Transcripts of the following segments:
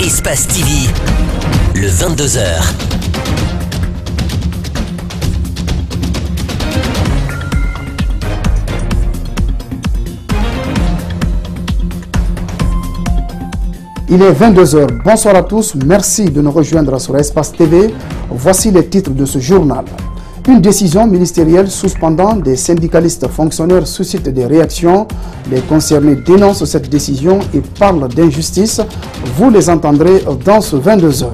Espace TV, le 22h. Il est 22h. Bonsoir à tous. Merci de nous rejoindre sur Espace TV. Voici les titres de ce journal. Une décision ministérielle suspendant des syndicalistes fonctionnaires suscite des réactions. Les concernés dénoncent cette décision et parlent d'injustice. Vous les entendrez dans ce 22h.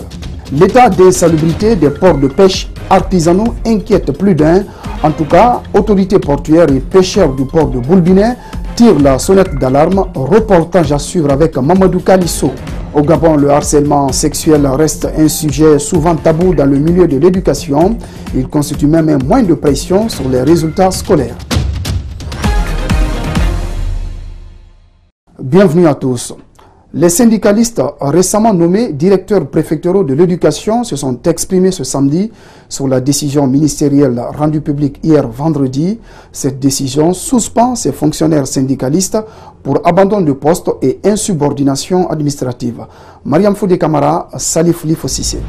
L'état d'insalubrité des ports de pêche artisanaux inquiète plus d'un. En tout cas, autorités portuaires et pêcheurs du port de Boulbinet tirent la sonnette d'alarme. Reportage à suivre avec Mamadou Kalisso. Au Gabon, le harcèlement sexuel reste un sujet souvent tabou dans le milieu de l'éducation. Il constitue même un moyen de pression sur les résultats scolaires. Bienvenue à tous. Les syndicalistes récemment nommés directeurs préfectoraux de l'éducation se sont exprimés ce samedi sur la décision ministérielle rendue publique hier vendredi. Cette décision suspend ces fonctionnaires syndicalistes pour abandon de poste et insubordination administrative. Mariam Foudé Kamara, Salif Lifosissé.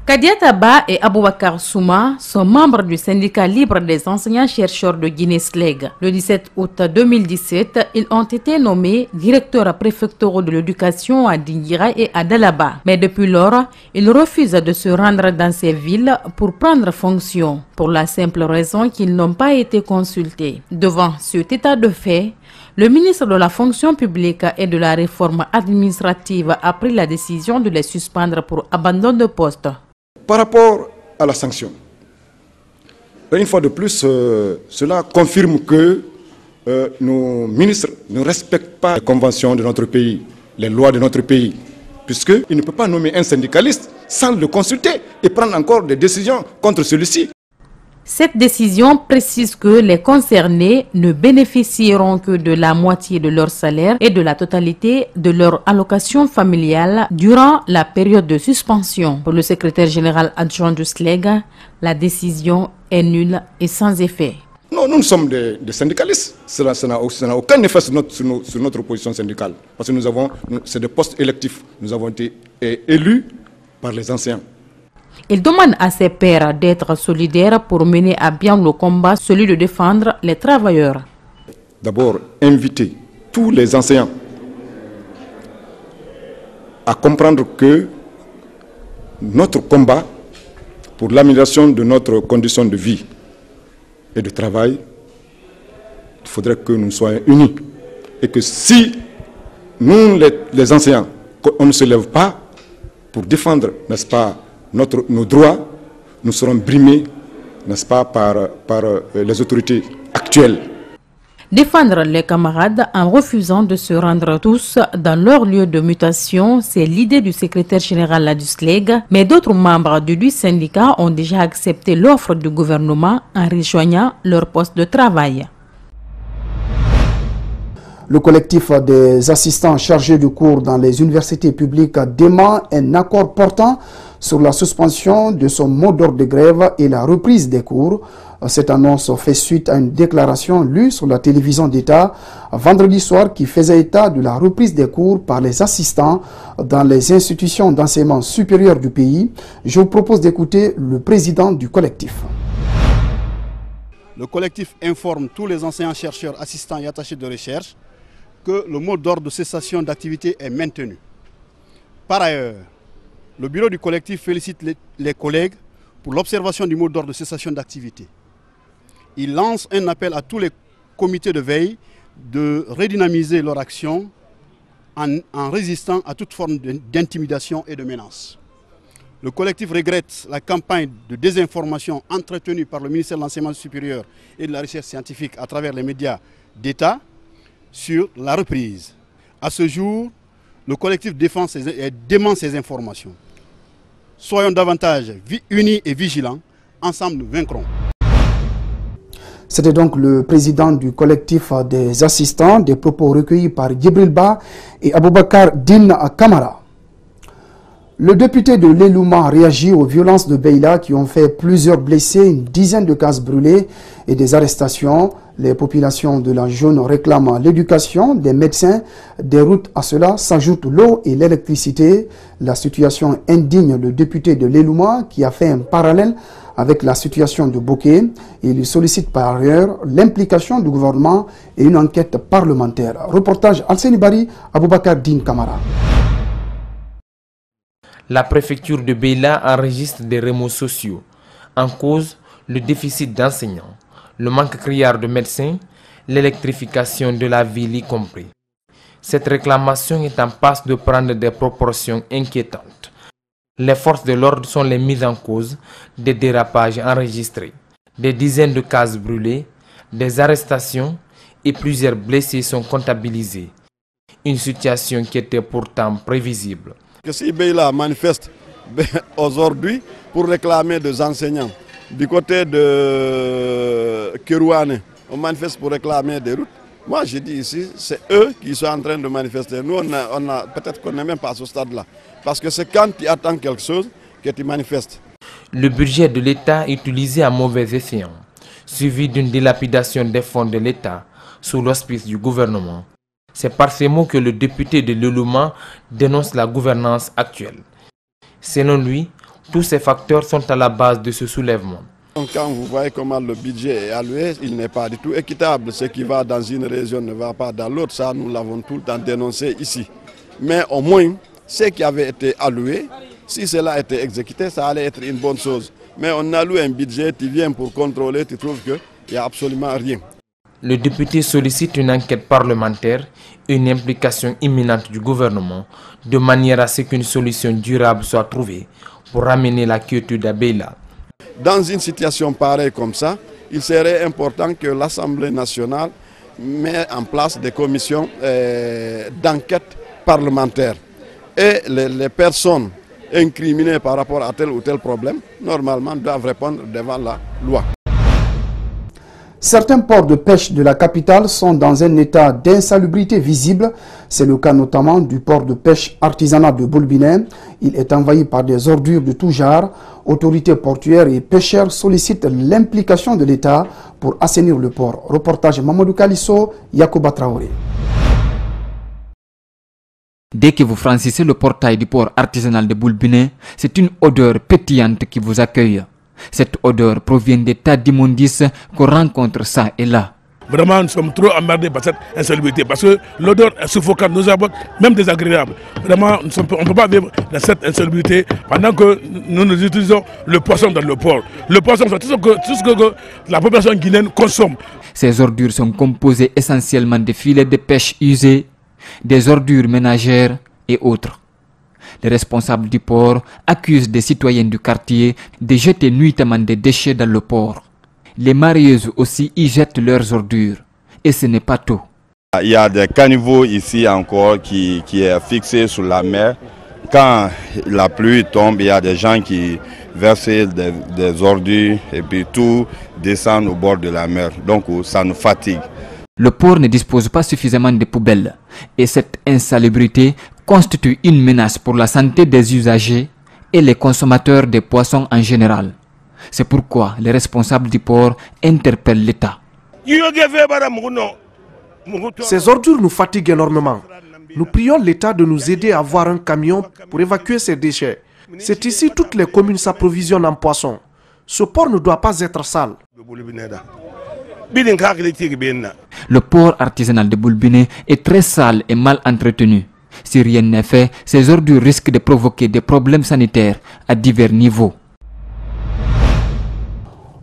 Kadia Taba et Aboubakar Souma sont membres du syndicat libre des enseignants-chercheurs de Guinée-Sleg. Le 17 août 2017, ils ont été nommés directeurs préfectoraux de l'éducation à Dingira et à Dalaba. Mais depuis lors, ils refusent de se rendre dans ces villes pour prendre fonction, pour la simple raison qu'ils n'ont pas été consultés. Devant cet état de fait, le ministre de la fonction publique et de la réforme administrative a pris la décision de les suspendre pour abandon de poste. Par rapport à la sanction, une fois de plus, cela confirme que nos ministres ne respectent pas les conventions de notre pays, les lois de notre pays, puisqu'ils ne peuvent pas nommer un syndicaliste sans le consulter et prendre encore des décisions contre celui-ci. Cette décision précise que les concernés ne bénéficieront que de la moitié de leur salaire et de la totalité de leur allocation familiale durant la période de suspension. Pour le secrétaire général adjoint du SLEG, la décision est nulle et sans effet. Non, nous sommes des syndicalistes. Cela n'a aucun effet sur notre position syndicale. Parce que c'est des postes électifs. Nous avons été élus par les anciens. Il demande à ses pairs d'être solidaires pour mener à bien le combat, celui de défendre les travailleurs. D'abord, inviter tous les enseignants à comprendre que notre combat pour l'amélioration de notre condition de vie et de travail, il faudrait que nous soyons unis. Et que si nous, les enseignants, on ne se lève pas pour défendre, n'est-ce pas, nos droits, nous serons brimés, n'est-ce pas, par les autorités actuelles. Défendre les camarades en refusant de se rendre tous dans leur lieu de mutation, c'est l'idée du secrétaire général du SLEG, mais d'autres membres du syndicat ont déjà accepté l'offre du gouvernement en rejoignant leur poste de travail. Le collectif des assistants chargés de cours dans les universités publiques dément un accord portant sur la suspension de son mot d'ordre de grève et la reprise des cours. Cette annonce fait suite à une déclaration lue sur la télévision d'État vendredi soir qui faisait état de la reprise des cours par les assistants dans les institutions d'enseignement supérieur du pays. Je vous propose d'écouter le président du collectif. Le collectif informe tous les enseignants-chercheurs, assistants et attachés de recherche que le mot d'ordre de cessation d'activité est maintenu. Par ailleurs, le bureau du collectif félicite les collègues pour l'observation du mot d'ordre de cessation d'activité. Il lance un appel à tous les comités de veille de redynamiser leur action en résistant à toute forme d'intimidation et de menace. Le collectif regrette la campagne de désinformation entretenue par le ministère de l'Enseignement supérieur et de la Recherche scientifique à travers les médias d'État sur la reprise. À ce jour, le collectif dément ces informations. Soyons davantage unis et vigilants, ensemble nous vaincrons. C'était donc le président du collectif des assistants, des propos recueillis par Djibril Ba et Aboubakar Din Kamara. Le député de l'Elouma réagit aux violences de Beila qui ont fait plusieurs blessés, une dizaine de cases brûlées et des arrestations. Les populations de la zone réclament l'éducation, des médecins, des routes. À cela s'ajoutent l'eau et l'électricité. La situation indigne le député de l'Elouma qui a fait un parallèle avec la situation de Bokeh. Il sollicite par ailleurs l'implication du gouvernement et une enquête parlementaire. Reportage Alseni Bari, Aboubakar Din Kamara. La préfecture de Beila enregistre des remous sociaux. En cause, le déficit d'enseignants, le manque criard de médecins, l'électrification de la ville y compris. Cette réclamation est en passe de prendre des proportions inquiétantes. Les forces de l'ordre sont les mises en cause, des dérapages enregistrés, des dizaines de cases brûlées, des arrestations et plusieurs blessés sont comptabilisés. Une situation qui était pourtant prévisible. Que si Beila manifeste aujourd'hui pour réclamer des enseignants, du côté de Kerouane, on manifeste pour réclamer des routes. Moi, je dis ici, c'est eux qui sont en train de manifester. Nous, peut-être qu'on n'est même pas à ce stade-là. Parce que c'est quand tu attends quelque chose que tu manifestes. Le budget de l'État est utilisé à mauvais escient, suivi d'une dilapidation des fonds de l'État sous l'auspice du gouvernement. C'est par ces mots que le député de l'Elouma dénonce la gouvernance actuelle. Selon lui, tous ces facteurs sont à la base de ce soulèvement. Quand vous voyez comment le budget est alloué, il n'est pas du tout équitable. Ce qui va dans une région ne va pas dans l'autre. Ça, nous l'avons tout le temps dénoncé ici. Mais au moins, ce qui avait été alloué, si cela était exécuté, ça allait être une bonne chose. Mais on alloue un budget, tu viens pour contrôler, tu trouves qu'il n'y a absolument rien. Le député sollicite une enquête parlementaire et une implication imminente du gouvernement de manière à ce qu'une solution durable soit trouvée pour ramener la quiétude à Beila. Dans une situation pareille comme ça, il serait important que l'Assemblée nationale mette en place des commissions d'enquête parlementaire. Et les personnes incriminées par rapport à tel ou tel problème, normalement, doivent répondre devant la loi. Certains ports de pêche de la capitale sont dans un état d'insalubrité visible. C'est le cas notamment du port de pêche artisanal de Boulbinet. Il est envahi par des ordures de tout genre. Autorités portuaires et pêcheurs sollicitent l'implication de l'État pour assainir le port. Reportage Mamadou Kalisso, Yacouba Traoré. Dès que vous franchissez le portail du port artisanal de Boulbinet, c'est une odeur pétillante qui vous accueille. Cette odeur provient des tas d'immondices qu'on rencontre ça et là. Vraiment, nous sommes trop emmerdés par cette insalubrité parce que l'odeur est suffocante, nous avons même désagréable. Vraiment, on ne peut pas vivre dans cette insalubrité pendant que nous utilisons le poisson dans le port. Le poisson, c'est tout ce que la population guinéenne consomme. Ces ordures sont composées essentiellement de filets de pêche usés, des ordures ménagères et autres. Les responsables du port accusent des citoyens du quartier de jeter nuitamment des déchets dans le port. Les marieuses aussi y jettent leurs ordures. Et ce n'est pas tout. Il y a des caniveaux ici encore qui est fixé sur la mer. Quand la pluie tombe, il y a des gens qui versent des ordures et puis tout descend au bord de la mer. Donc ça nous fatigue. Le port ne dispose pas suffisamment de poubelles et cette insalubrité constitue une menace pour la santé des usagers et les consommateurs des poissons en général. C'est pourquoi les responsables du port interpellent l'État. Ces ordures nous fatiguent énormément. Nous prions l'État de nous aider à avoir un camion pour évacuer ces déchets. C'est ici toutes les communes s'approvisionnent en poissons. Ce port ne doit pas être sale. Le port artisanal de Boulbinet est très sale et mal entretenu. Si rien n'est fait, ces ordures risquent de provoquer des problèmes sanitaires à divers niveaux.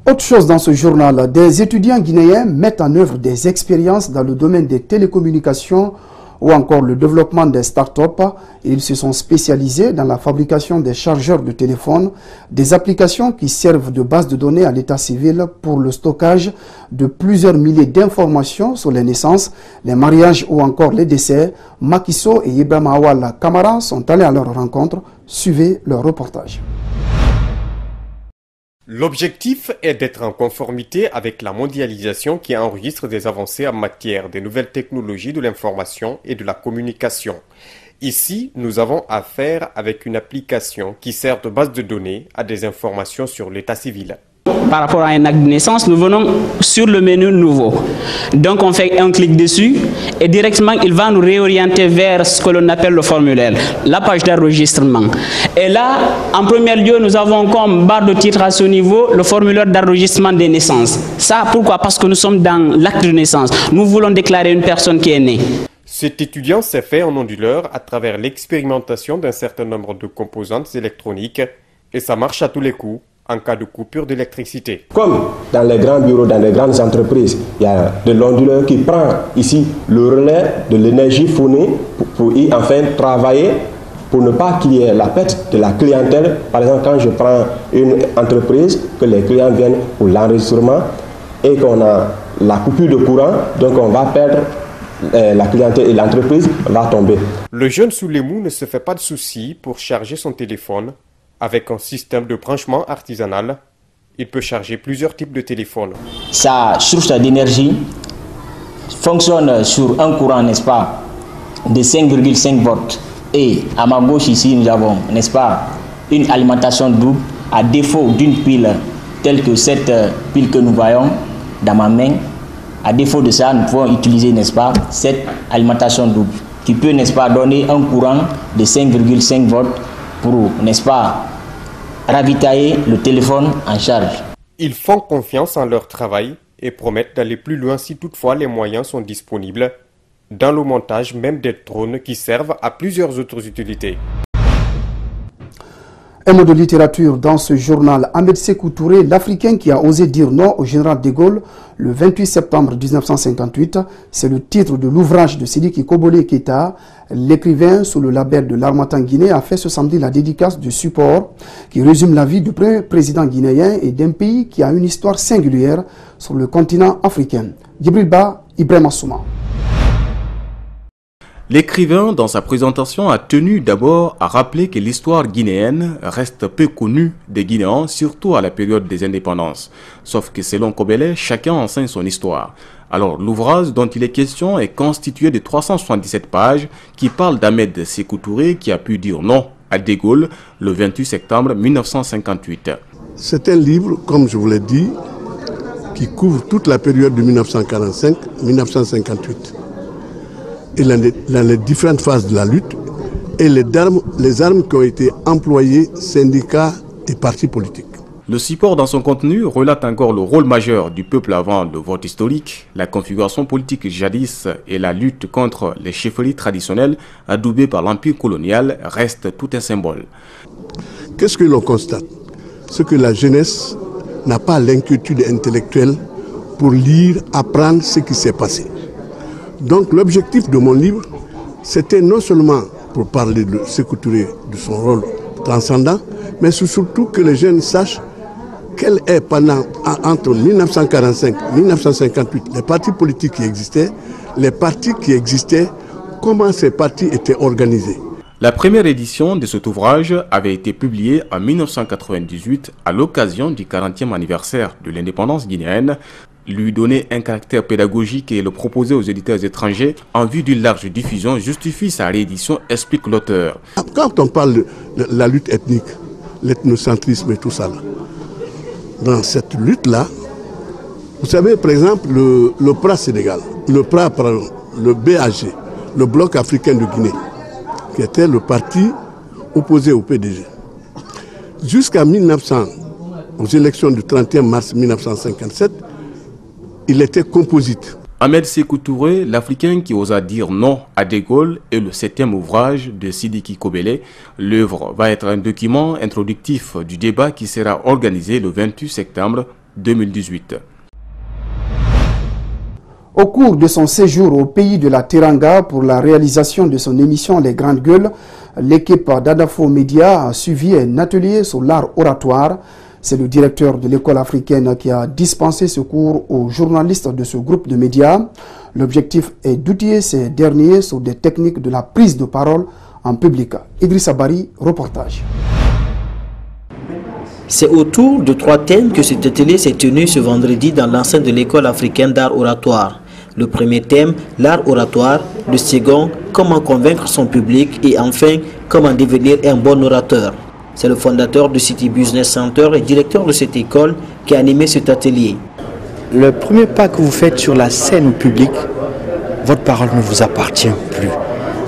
Autre chose dans ce journal, des étudiants guinéens mettent en œuvre des expériences dans le domaine des télécommunications ou encore le développement des startups. Ils se sont spécialisés dans la fabrication des chargeurs de téléphone, des applications qui servent de base de données à l'état civil pour le stockage de plusieurs milliers d'informations sur les naissances, les mariages ou encore les décès. Makiso et Ibrahim Awal Kamara sont allés à leur rencontre. Suivez leur reportage. L'objectif est d'être en conformité avec la mondialisation qui enregistre des avancées en matière des nouvelles technologies de l'information et de la communication. Ici, nous avons affaire avec une application qui sert de base de données à des informations sur l'état civil. Par rapport à un acte de naissance, nous venons sur le menu nouveau. Donc on fait un clic dessus et directement il va nous réorienter vers ce que l'on appelle le formulaire, la page d'enregistrement. Et là, en premier lieu, nous avons comme barre de titre à ce niveau le formulaire d'enregistrement des naissances. Ça, pourquoi? Parce que nous sommes dans l'acte de naissance. Nous voulons déclarer une personne qui est née. Cet étudiant s'est fait en onduleur à travers l'expérimentation d'un certain nombre de composantes électroniques et ça marche à tous les coups en cas de coupure d'électricité. Comme dans les grands bureaux, dans les grandes entreprises, il y a de l'onduleur qui prend ici le relais de l'énergie fournie pour y enfin travailler pour ne pas qu'il y ait la perte de la clientèle. Par exemple, quand je prends une entreprise, que les clients viennent pour l'enregistrement et qu'on a la coupure de courant, donc on va perdre la clientèle et l'entreprise va tomber. Le jeune Soulemou ne se fait pas de soucis pour charger son téléphone. Avec un système de branchement artisanal, il peut charger plusieurs types de téléphones. Sa source d'énergie fonctionne sur un courant, n'est-ce pas, de 5,5 volts. Et à ma gauche ici, nous avons, n'est-ce pas, une alimentation double à défaut d'une pile telle que cette pile que nous voyons dans ma main. À défaut de ça, nous pouvons utiliser, n'est-ce pas, cette alimentation double qui peut, n'est-ce pas, donner un courant de 5,5 volts pour, n'est-ce pas, ravitailler le téléphone en charge. Ils font confiance en leur travail et promettent d'aller plus loin si toutefois les moyens sont disponibles, dans le montage même des drones qui servent à plusieurs autres utilités. Un mot de littérature dans ce journal. Ahmed Sékou Touré, l'Africain qui a osé dire non au général de Gaulle le 28 septembre 1958. C'est le titre de l'ouvrage de Sidiki Kobole Keita. L'écrivain sous le label de l'Harmattan Guinée a fait ce samedi la dédicace du support qui résume la vie du premier président guinéen et d'un pays qui a une histoire singulière sur le continent africain. Djibril Ba, Ibrahim Assouma. L'écrivain, dans sa présentation, a tenu d'abord à rappeler que l'histoire guinéenne reste peu connue des Guinéens, surtout à la période des indépendances. Sauf que selon Kobele, chacun enseigne son histoire. Alors l'ouvrage dont il est question est constitué de 377 pages qui parlent d'Ahmed Sékou Touré qui a pu dire non à De Gaulle le 28 septembre 1958. C'est un livre, comme je vous l'ai dit, qui couvre toute la période de 1955-1958. Et les différentes phases de la lutte et les armes qui ont été employées, syndicats et partis politiques. Le support dans son contenu relate encore le rôle majeur du peuple avant le vote historique, la configuration politique jadis et la lutte contre les chefferies traditionnelles adoubées par l'empire colonial reste tout un symbole. Qu'est-ce que l'on constate? C'est que la jeunesse n'a pas l'inquiétude intellectuelle pour lire, apprendre ce qui s'est passé. Donc l'objectif de mon livre, c'était non seulement pour parler de Sékou Touré, de son rôle transcendant, mais surtout que les jeunes sachent quel est entre 1945 et 1958 les partis politiques qui existaient, les partis qui existaient, comment ces partis étaient organisés. La première édition de cet ouvrage avait été publiée en 1998 à l'occasion du 40e anniversaire de l'indépendance guinéenne. Lui donner un caractère pédagogique et le proposer aux éditeurs étrangers en vue d'une large diffusion justifie sa réédition, explique l'auteur. Quand on parle de la lutte ethnique, l'ethnocentrisme et tout ça, là, dans cette lutte-là, vous savez par exemple le PRA sénégal, le PRA, le BAG, le Bloc africain de Guinée, qui était le parti opposé au PDG. Jusqu'à 1900, aux élections du 31 mars 1957, il était composite. Ahmed Sékou Touré, l'Africain qui osa dire non à De Gaulle, est le 7e ouvrage de Sidiki Kobele. L'œuvre va être un document introductif du débat qui sera organisé le 28 septembre 2018. Au cours de son séjour au pays de la Teranga pour la réalisation de son émission Les Grandes Gueules, l'équipe d'Adafo Média a suivi un atelier sur l'art oratoire. C'est le directeur de l'école africaine qui a dispensé ce cours aux journalistes de ce groupe de médias. L'objectif est d'outiller ces derniers sur des techniques de la prise de parole en public. Idrissa Bari, reportage. C'est autour de 3 thèmes que cet atelier s'est tenu ce vendredi dans l'enceinte de l'école africaine d'art oratoire. Le premier thème, l'art oratoire. Le second, comment convaincre son public. Et enfin, comment devenir un bon orateur. C'est le fondateur du City Business Center et directeur de cette école qui a animé cet atelier. Le premier pas que vous faites sur la scène publique, votre parole ne vous appartient plus.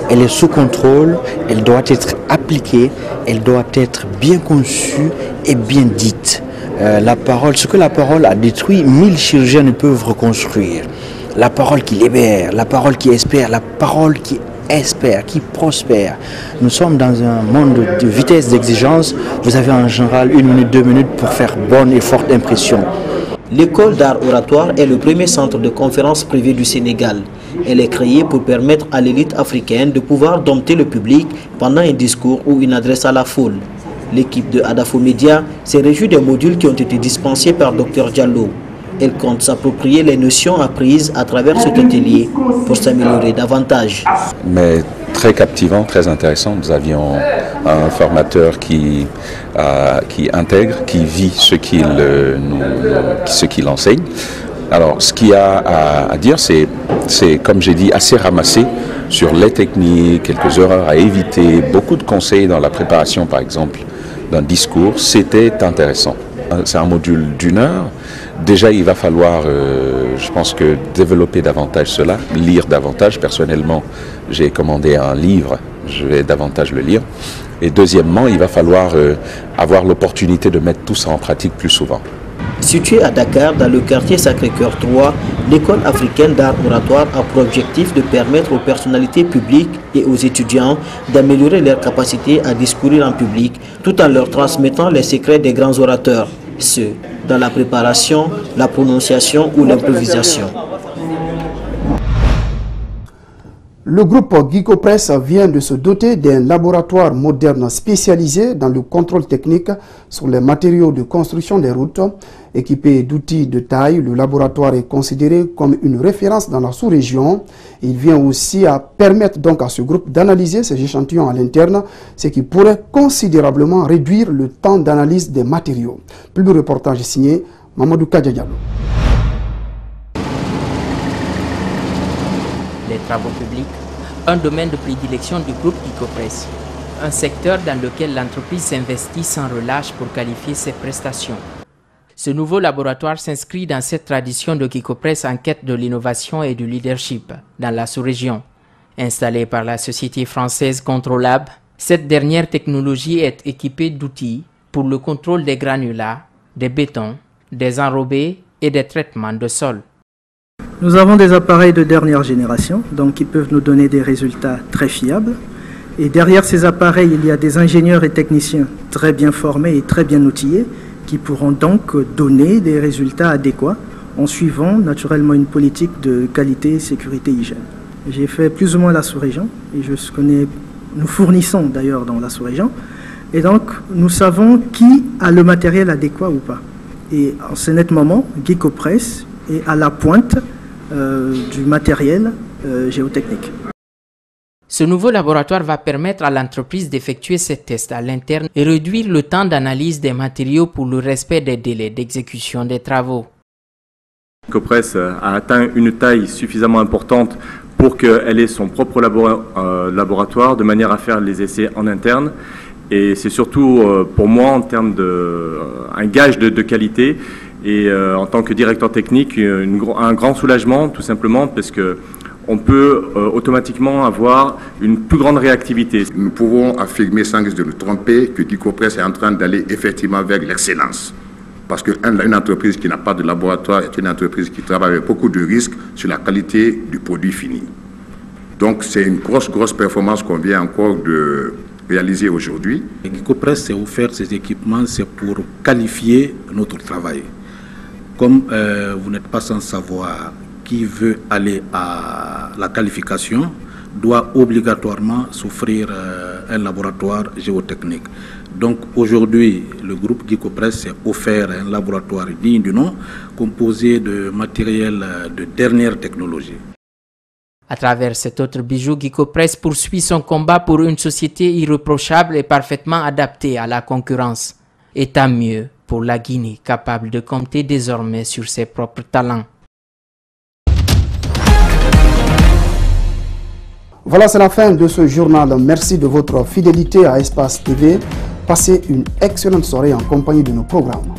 Elle est sous contrôle, elle doit être appliquée, elle doit être bien conçue et bien dite. La parole, ce que la parole a détruit, 1000 chirurgiens ne peuvent reconstruire. La parole qui libère, la parole qui espère, la parole qui espère, qui prospère. Nous sommes dans un monde de vitesse d'exigence. Vous avez en général 1 minute, 2 minutes pour faire bonne et forte impression. L'école d'art oratoire est le premier centre de conférence privé du Sénégal. Elle est créée pour permettre à l'élite africaine de pouvoir dompter le public pendant un discours ou une adresse à la foule. L'équipe de Adafo Media s'est réjouie des modules qui ont été dispensés par Dr Diallo. Elle compte s'approprier les notions apprises à travers cet atelier pour s'améliorer davantage. Mais très captivant, très intéressant. Nous avions un formateur qui intègre, qui vit ce qu'il enseigne. Alors, ce qu'il y a à dire, c'est comme j'ai dit, assez ramassé sur les techniques, quelques erreurs à éviter, beaucoup de conseils dans la préparation, par exemple, d'un discours. C'était intéressant. C'est un module d'1 heure. Déjà, il va falloir, je pense que développer davantage cela, lire davantage. Personnellement, j'ai commandé un livre, je vais davantage le lire. Et deuxièmement, il va falloir avoir l'opportunité de mettre tout ça en pratique plus souvent. Située à Dakar, dans le quartier Sacré-Cœur 3, l'école africaine d'art oratoire a pour objectif de permettre aux personnalités publiques et aux étudiants d'améliorer leur capacité à discourir en public, tout en leur transmettant les secrets des grands orateurs, ceux dans la préparation, la prononciation ou l'improvisation. Le groupe Guicopress vient de se doter d'un laboratoire moderne spécialisé dans le contrôle technique sur les matériaux de construction des routes. Équipé d'outils de taille, le laboratoire est considéré comme une référence dans la sous-région. Il vient aussi à permettre donc à ce groupe d'analyser ces échantillons à l'interne, ce qui pourrait considérablement réduire le temps d'analyse des matériaux. Plus de reportage signé Mamadou Kadjadialo. Les travaux publics, un domaine de prédilection du groupe Guicopress, un secteur dans lequel l'entreprise s'investit sans relâche pour qualifier ses prestations. Ce nouveau laboratoire s'inscrit dans cette tradition de Guicopress en quête de l'innovation et du leadership dans la sous-région. Installée par la société française Controlab, cette dernière technologie est équipée d'outils pour le contrôle des granulats, des bétons, des enrobés et des traitements de sol. Nous avons des appareils de dernière génération, donc qui peuvent nous donner des résultats très fiables. Et derrière ces appareils, il y a des ingénieurs et techniciens très bien formés et très bien outillés qui pourront donc donner des résultats adéquats en suivant naturellement une politique de qualité, sécurité, hygiène. J'ai fait plus ou moins la sous-région et nous fournissons d'ailleurs dans la sous-région. Et donc, nous savons qui a le matériel adéquat ou pas. Et en ce net moment, Guicopress est à la pointe du matériel géotechnique. Ce nouveau laboratoire va permettre à l'entreprise d'effectuer ces tests à l'interne et réduire le temps d'analyse des matériaux pour le respect des délais d'exécution des travaux. Guicopress a atteint une taille suffisamment importante pour qu'elle ait son propre laboratoire de manière à faire les essais en interne. Et c'est surtout pour moi en termes un gage de qualité. Et en tant que directeur technique, un grand soulagement tout simplement parce que on peut automatiquement avoir une plus grande réactivité. Nous pouvons affirmer sans risque de nous tromper que Guicopress est en train d'aller effectivement vers l'excellence. Parce qu'une entreprise qui n'a pas de laboratoire est une entreprise qui travaille avec beaucoup de risques sur la qualité du produit fini. Donc c'est une grosse performance qu'on vient encore de réaliser aujourd'hui. Guicopress s'est offert ces équipements, c'est pour qualifier notre travail. Comme vous n'êtes pas sans savoir, qui veut aller à la qualification doit obligatoirement s'offrir un laboratoire géotechnique. Donc aujourd'hui, le groupe Guicopress s'est offert un laboratoire digne du nom, composé de matériel de dernière technologie. À travers cet autre bijou, Guicopress poursuit son combat pour une société irréprochable et parfaitement adaptée à la concurrence. Et tant mieux pour la Guinée, capable de compter désormais sur ses propres talents. Voilà, c'est la fin de ce journal. Merci de votre fidélité à Espace TV. Passez une excellente soirée en compagnie de nos programmes.